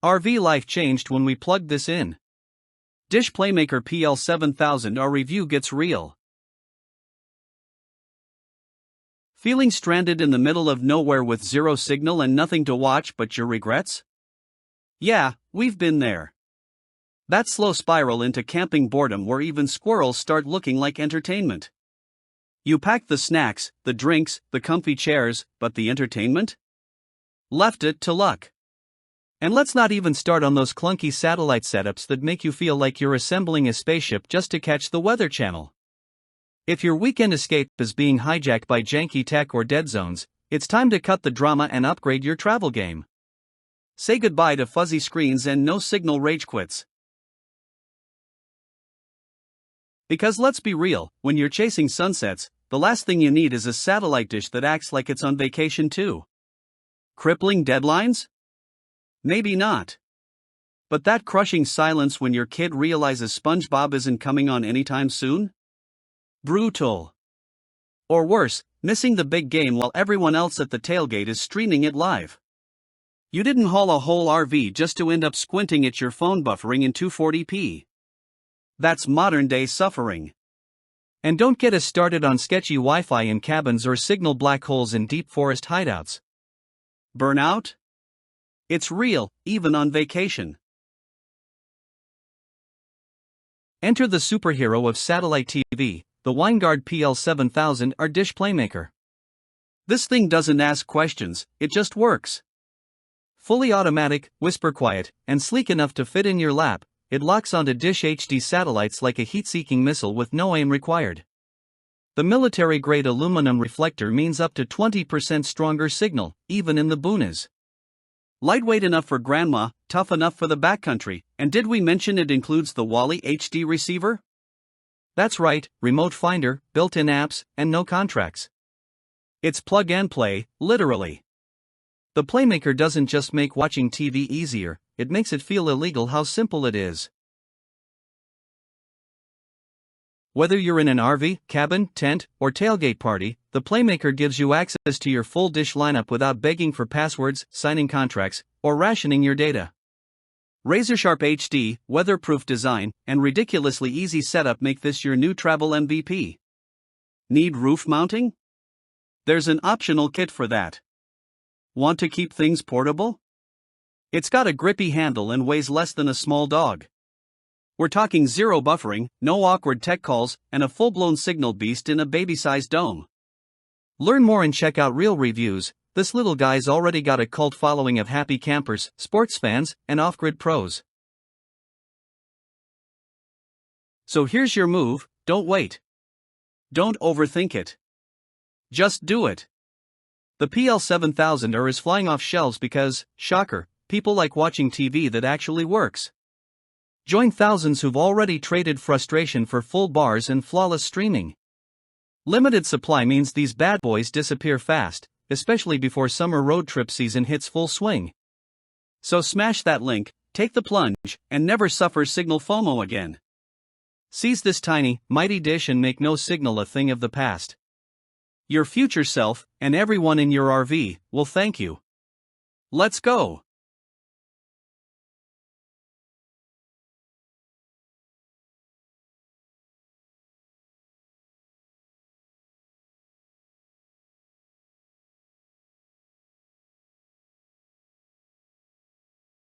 RV life changed when we plugged this in. Dish Playmaker PL-7000R review gets real. Feeling stranded in the middle of nowhere with zero signal and nothing to watch but your regrets? Yeah, we've been there. That slow spiral into camping boredom where even squirrels start looking like entertainment. You packed the snacks, the drinks, the comfy chairs, but the entertainment? Left it to luck. And let's not even start on those clunky satellite setups that make you feel like you're assembling a spaceship just to catch the Weather Channel. If your weekend escape is being hijacked by janky tech or dead zones, it's time to cut the drama and upgrade your travel game. Say goodbye to fuzzy screens and no signal rage quits. Because let's be real, when you're chasing sunsets, the last thing you need is a satellite dish that acts like it's on vacation too. Crippling deadlines? Maybe not. But that crushing silence when your kid realizes SpongeBob isn't coming on anytime soon? Brutal. Or worse, missing the big game while everyone else at the tailgate is streaming it live. You didn't haul a whole RV just to end up squinting at your phone buffering in 240p. That's modern-day suffering. And don't get us started on sketchy Wi-Fi in cabins or signal black holes in deep forest hideouts. Burnout? It's real, even on vacation. Enter the superhero of satellite TV, the Winegard PL-7000R Dish Playmaker. This thing doesn't ask questions, it just works. Fully automatic, whisper quiet, and sleek enough to fit in your lap, it locks onto Dish HD satellites like a heat-seeking missile with no aim required. The military-grade aluminum reflector means up to 20% stronger signal, even in the boonies. Lightweight enough for grandma, tough enough for the backcountry, and did we mention it includes the Wally HD receiver? That's right, remote finder, built-in apps, and no contracts. It's plug and play, literally. The Playmaker doesn't just make watching TV easier, it makes it feel illegal how simple it is. Whether you're in an RV, cabin, tent, or tailgate party, the Playmaker gives you access to your full dish lineup without begging for passwords, signing contracts, or rationing your data. Razor-sharp HD, weatherproof design, and ridiculously easy setup make this your new travel MVP. Need roof mounting? There's an optional kit for that. Want to keep things portable? It's got a grippy handle and weighs less than a small dog. We're talking zero buffering, no awkward tech calls, and a full-blown signal beast in a baby-sized dome. Learn more and check out real reviews. This little guy's already got a cult following of happy campers, sports fans, and off-grid pros. So here's your move, don't wait. Don't overthink it. Just do it. The PL-7000R is flying off shelves because, shocker, people like watching TV that actually works. Join thousands who've already traded frustration for full bars and flawless streaming. Limited supply means these bad boys disappear fast, especially before summer road trip season hits full swing. So smash that link, take the plunge, and never suffer signal FOMO again. Seize this tiny, mighty dish and make no signal a thing of the past. Your future self, and everyone in your RV, will thank you. Let's go!